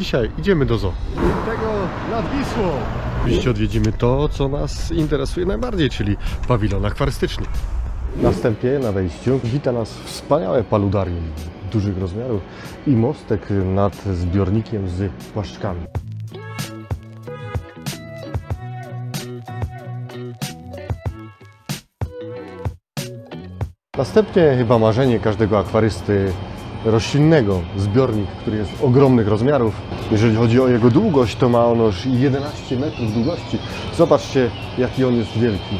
Dzisiaj idziemy do zoo. Tego nad Wisłą. Oczywiście odwiedzimy to, co nas interesuje najbardziej, czyli pawilon akwarystyczny. Na wstępie, na wejściu, wita nas wspaniałe paludarium dużych rozmiarów i mostek nad zbiornikiem z płaszczkami. Następnie chyba marzenie każdego akwarysty roślinnego, zbiornik, który jest ogromnych rozmiarów. Jeżeli chodzi o jego długość, to ma on już 11 metrów długości. Zobaczcie, jaki on jest wielki.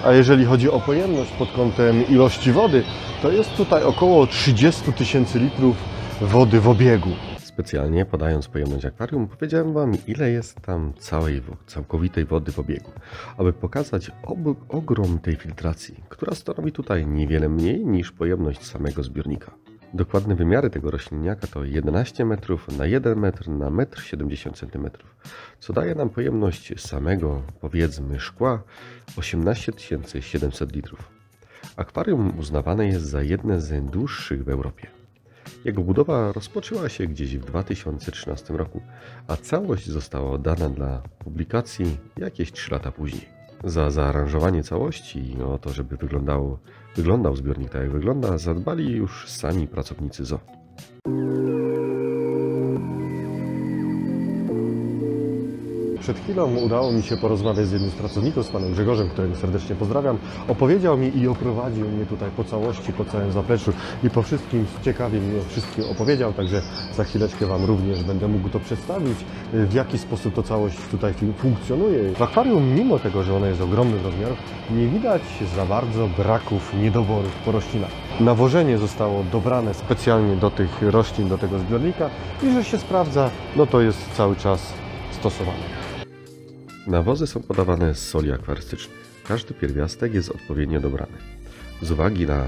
A jeżeli chodzi o pojemność pod kątem ilości wody, to jest tutaj około 30 000 litrów wody w obiegu. Specjalnie podając pojemność akwarium, powiedziałem Wam, ile jest tam całkowitej wody w obiegu, aby pokazać ogrom tej filtracji, która stanowi tutaj niewiele mniej niż pojemność samego zbiornika. Dokładne wymiary tego rośliniaka to 11 metrów na 1 metr na 1,70 cm, co daje nam pojemność samego, powiedzmy, szkła 18 700 litrów. Akwarium uznawane jest za jedne z dłuższych w Europie. Jego budowa rozpoczęła się gdzieś w 2013 roku, a całość została oddana dla publikacji jakieś 3 lata później. Za zaaranżowanie całości i o to, żeby wyglądał zbiornik tak jak wygląda, zadbali już sami pracownicy zoo. Przed chwilą udało mi się porozmawiać z jednym z pracowników, z panem Grzegorzem, którego serdecznie pozdrawiam. Opowiedział mi i oprowadził mnie tutaj po całości, po całym zapleczu i po wszystkim ciekawie mi o wszystkim opowiedział, także za chwileczkę Wam również będę mógł to przedstawić, w jaki sposób to całość tutaj funkcjonuje. W akwarium, mimo tego, że ono jest ogromnych rozmiarów, nie widać za bardzo braków, niedoborów po roślinach. Nawożenie zostało dobrane specjalnie do tych roślin, do tego zbiornika i że się sprawdza, no to jest cały czas stosowane. Nawozy są podawane z soli akwarystycznej. Każdy pierwiastek jest odpowiednio dobrany. Z uwagi na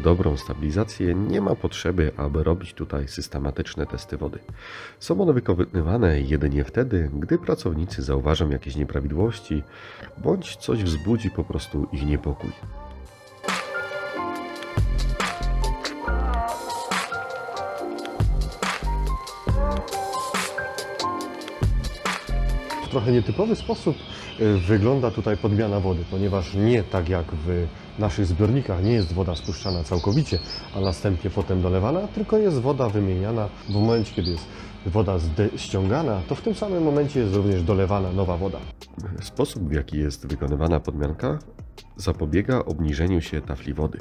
dobrą stabilizację nie ma potrzeby, aby robić tutaj systematyczne testy wody. Są one wykonywane jedynie wtedy, gdy pracownicy zauważą jakieś nieprawidłowości bądź coś wzbudzi po prostu ich niepokój. W trochę nietypowy sposób wygląda tutaj podmiana wody, ponieważ nie tak jak w naszych zbiornikach nie jest woda spuszczana całkowicie, a następnie potem dolewana, tylko jest woda wymieniana w momencie, kiedy jest woda ściągana, to w tym samym momencie jest również dolewana nowa woda. Sposób, w jaki jest wykonywana podmianka, zapobiega obniżeniu się tafli wody,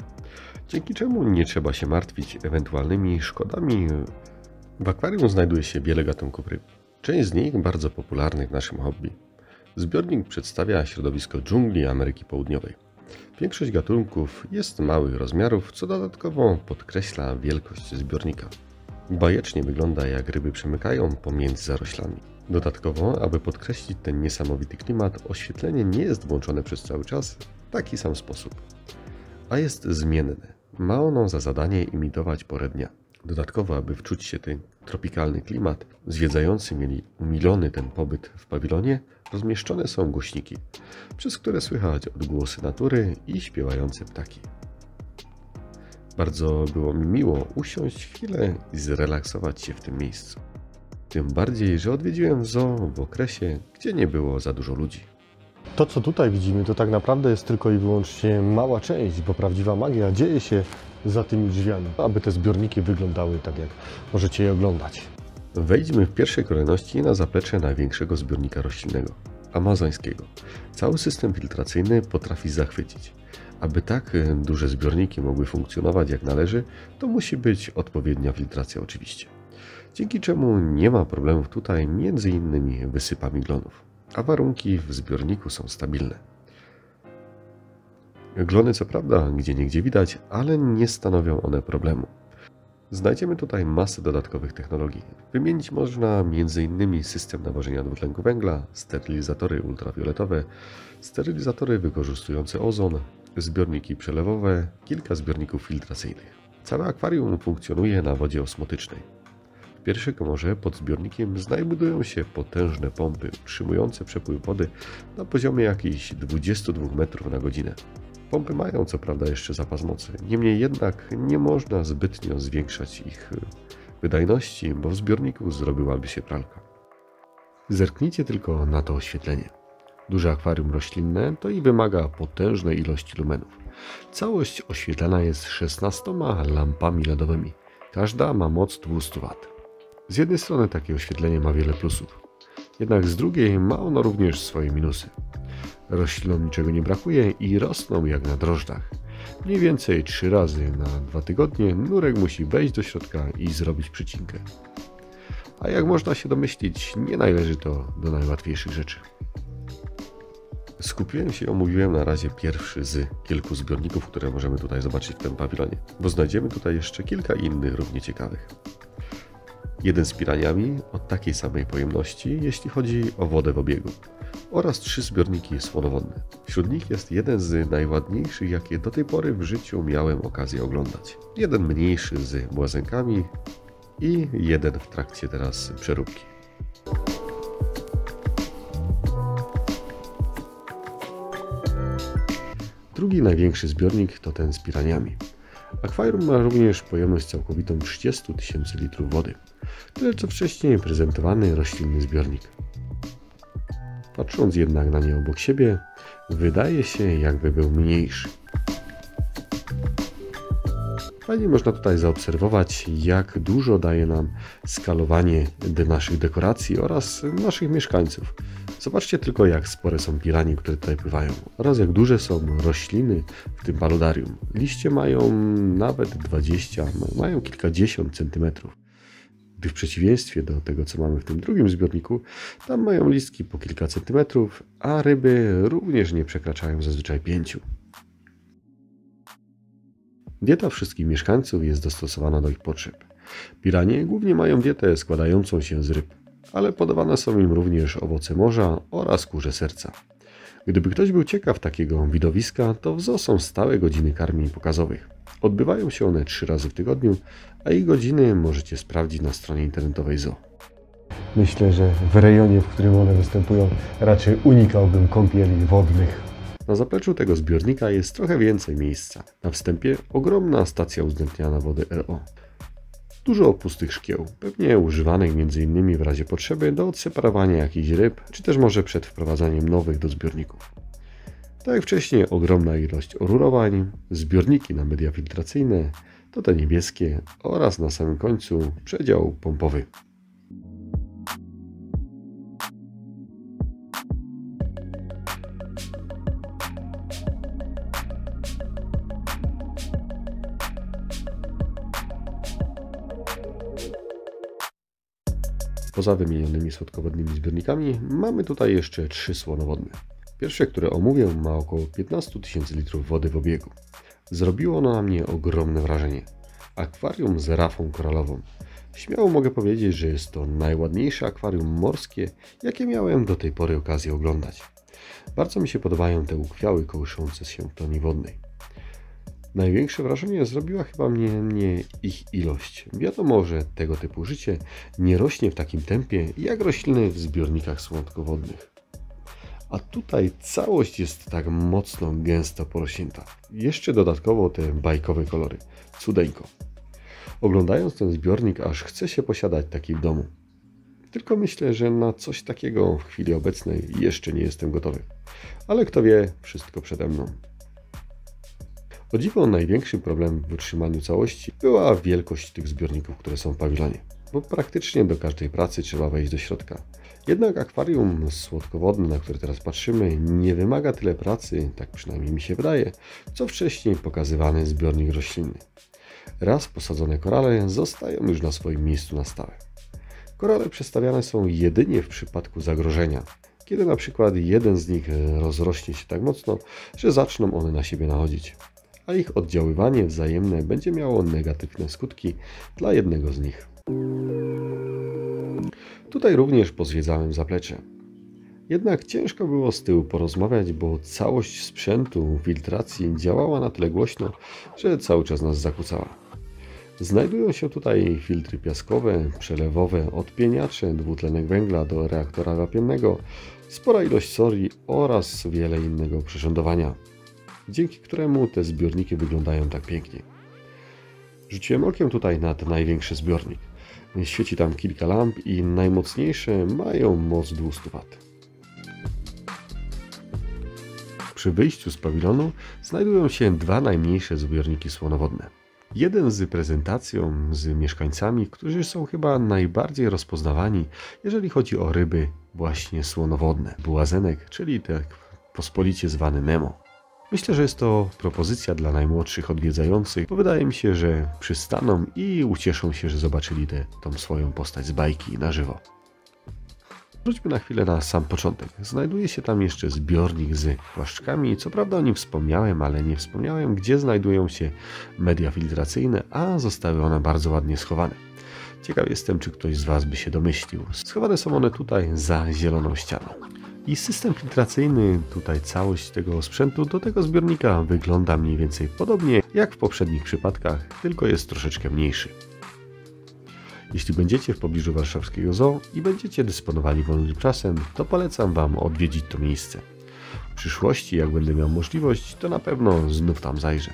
dzięki czemu nie trzeba się martwić ewentualnymi szkodami. W akwarium znajduje się wiele gatunków ryb. Część z nich bardzo popularnych w naszym hobby. Zbiornik przedstawia środowisko dżungli Ameryki Południowej. Większość gatunków jest małych rozmiarów, co dodatkowo podkreśla wielkość zbiornika. Bajecznie wygląda, jak ryby przemykają pomiędzy zaroślami. Dodatkowo, aby podkreślić ten niesamowity klimat, oświetlenie nie jest włączone przez cały czas w taki sam sposób, a jest zmienne. Ma ono za zadanie imitować porę dnia. Dodatkowo, aby wczuć się ten tropikalny klimat, zwiedzający mieli umilony ten pobyt w pawilonie, rozmieszczone są głośniki, przez które słychać odgłosy natury i śpiewające ptaki. Bardzo było mi miło usiąść chwilę i zrelaksować się w tym miejscu. Tym bardziej, że odwiedziłem zoo w okresie, gdzie nie było za dużo ludzi. To, co tutaj widzimy, to tak naprawdę jest tylko i wyłącznie mała część, bo prawdziwa magia dzieje się za tymi drzwiami, aby te zbiorniki wyglądały tak, jak możecie je oglądać. Wejdźmy w pierwszej kolejności na zaplecze największego zbiornika roślinnego, amazońskiego. Cały system filtracyjny potrafi zachwycić. Aby tak duże zbiorniki mogły funkcjonować jak należy, to musi być odpowiednia filtracja oczywiście. Dzięki czemu nie ma problemów tutaj między innymi wysypami glonów, a warunki w zbiorniku są stabilne. Glony co prawda gdzieniegdzie widać, ale nie stanowią one problemu. Znajdziemy tutaj masę dodatkowych technologii. Wymienić można m.in. system nawożenia dwutlenku węgla, sterylizatory ultrafioletowe, sterylizatory wykorzystujące ozon, zbiorniki przelewowe, kilka zbiorników filtracyjnych. Całe akwarium funkcjonuje na wodzie osmotycznej. W pierwszej komorze pod zbiornikiem znajdują się potężne pompy utrzymujące przepływ wody na poziomie jakichś 22 metrów na godzinę. Pompy mają co prawda jeszcze zapas mocy, niemniej jednak nie można zbytnio zwiększać ich wydajności, bo w zbiorniku zrobiłaby się pralka. Zerknijcie tylko na to oświetlenie. Duże akwarium roślinne to i wymaga potężnej ilości lumenów. Całość oświetlana jest 16 lampami LEDowymi. Każda ma moc 200 W. Z jednej strony takie oświetlenie ma wiele plusów, jednak z drugiej ma ono również swoje minusy. Roślinom niczego nie brakuje i rosną jak na drożdżach. Mniej więcej 3 razy na 2 tygodnie nurek musi wejść do środka i zrobić przycinkę. A jak można się domyślić, nie należy to do najłatwiejszych rzeczy. Skupiłem się i omówiłem na razie pierwszy z kilku zbiorników, które możemy tutaj zobaczyć w tym pawilonie, bo znajdziemy tutaj jeszcze kilka innych równie ciekawych. Jeden z piraniami o takiej samej pojemności, jeśli chodzi o wodę w obiegu, oraz 3 zbiorniki słonowodne. Wśród nich jest jeden z najładniejszych, jakie do tej pory w życiu miałem okazję oglądać. Jeden mniejszy z błazenkami i jeden w trakcie teraz przeróbki. Drugi największy zbiornik to ten z piraniami. Akwarium ma również pojemność całkowitą 30 000 litrów wody, tyle co wcześniej prezentowany roślinny zbiornik. Patrząc jednak na nie obok siebie, wydaje się, jakby był mniejszy. Fajnie można tutaj zaobserwować, jak dużo daje nam skalowanie naszych dekoracji oraz naszych mieszkańców. Zobaczcie tylko, jak spore są piranie, które tutaj pływają, oraz jak duże są rośliny w tym paludarium. Liście mają nawet 20, mają kilkadziesiąt centymetrów. Gdy w przeciwieństwie do tego, co mamy w tym drugim zbiorniku, tam mają listki po kilka centymetrów, a ryby również nie przekraczają zazwyczaj 5. Dieta wszystkich mieszkańców jest dostosowana do ich potrzeb. Piranie głównie mają dietę składającą się z ryb, ale podawane są im również owoce morza oraz kurze serca. Gdyby ktoś był ciekaw takiego widowiska, to w zoo są stałe godziny karmień pokazowych. Odbywają się one 3 razy w tygodniu, a ich godziny możecie sprawdzić na stronie internetowej zoo. Myślę, że w rejonie, w którym one występują, raczej unikałbym kąpieli wodnych. Na zapleczu tego zbiornika jest trochę więcej miejsca. Na wstępie ogromna stacja uwzględniania wody RO. Dużo pustych szkieł, pewnie używanych m.in. w razie potrzeby do odseparowania jakichś ryb, czy też może przed wprowadzaniem nowych do zbiorników. Tak jak wcześniej, ogromna ilość orurowań, zbiorniki na media filtracyjne, to te niebieskie, oraz na samym końcu przedział pompowy. Poza wymienionymi słodkowodnymi zbiornikami mamy tutaj jeszcze 3 słonowodne. Pierwsze, które omówię, ma około 15 000 litrów wody w obiegu. Zrobiło ono na mnie ogromne wrażenie. Akwarium z rafą koralową. Śmiało mogę powiedzieć, że jest to najładniejsze akwarium morskie, jakie miałem do tej pory okazję oglądać. Bardzo mi się podobają te ukwiały kołyszące się w toni wodnej. Największe wrażenie zrobiła chyba mnie ich ilość. Wiadomo, że tego typu życie nie rośnie w takim tempie jak rośliny w zbiornikach słodkowodnych. A tutaj całość jest tak mocno gęsto porośnięta. Jeszcze dodatkowo te bajkowe kolory. Cudeńko. Oglądając ten zbiornik, aż chce się posiadać taki w domu. Tylko myślę, że na coś takiego w chwili obecnej jeszcze nie jestem gotowy. Ale kto wie, wszystko przede mną. O dziwo największym problemem w utrzymaniu całości była wielkość tych zbiorników, które są w pawilonie, bo praktycznie do każdej pracy trzeba wejść do środka. Jednak akwarium słodkowodne, na które teraz patrzymy, nie wymaga tyle pracy, tak przynajmniej mi się wydaje, co wcześniej pokazywany zbiornik roślinny. Raz posadzone korale zostają już na swoim miejscu na stałe. Korale przestawiane są jedynie w przypadku zagrożenia, kiedy na przykład jeden z nich rozrośnie się tak mocno, że zaczną one na siebie nachodzić, a ich oddziaływanie wzajemne będzie miało negatywne skutki dla jednego z nich. Tutaj również pozwiedzałem zaplecze. Jednak ciężko było z tyłu porozmawiać, bo całość sprzętu filtracji działała na tyle głośno, że cały czas nas zakłócała. Znajdują się tutaj filtry piaskowe, przelewowe, odpieniacze, dwutlenek węgla do reaktora wapiennego, spora ilość soli oraz wiele innego oprzyrządowania, dzięki któremu te zbiorniki wyglądają tak pięknie. Rzuciłem okiem tutaj na ten największy zbiornik. Świeci tam kilka lamp i najmocniejsze mają moc 200 W. Przy wyjściu z pawilonu znajdują się dwa najmniejsze zbiorniki słonowodne. Jeden z prezentacją, z mieszkańcami, którzy są chyba najbardziej rozpoznawani, jeżeli chodzi o ryby właśnie słonowodne. Błazenek, czyli tak pospolicie zwany Nemo. Myślę, że jest to propozycja dla najmłodszych odwiedzających, bo wydaje mi się, że przystaną i ucieszą się, że zobaczyli tą swoją postać z bajki na żywo. Wróćmy na chwilę na sam początek. Znajduje się tam jeszcze zbiornik z płaszczkami. Co prawda o nim wspomniałem, ale nie wspomniałem, gdzie znajdują się media filtracyjne, a zostały one bardzo ładnie schowane. Ciekaw jestem, czy ktoś z Was by się domyślił. Schowane są one tutaj za zieloną ścianą. I system filtracyjny, tutaj całość tego sprzętu do tego zbiornika wygląda mniej więcej podobnie jak w poprzednich przypadkach, tylko jest troszeczkę mniejszy. Jeśli będziecie w pobliżu warszawskiego zoo i będziecie dysponowali wolnym czasem, to polecam Wam odwiedzić to miejsce. W przyszłości, jak będę miał możliwość, to na pewno znów tam zajrzę.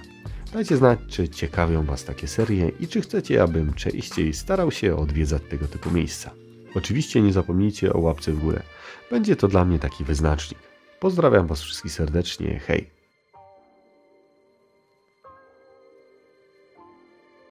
Dajcie znać, czy ciekawią Was takie serie i czy chcecie, abym częściej starał się odwiedzać tego typu miejsca. Oczywiście nie zapomnijcie o łapce w górę. Będzie to dla mnie taki wyznacznik. Pozdrawiam Was wszystkich serdecznie, hej!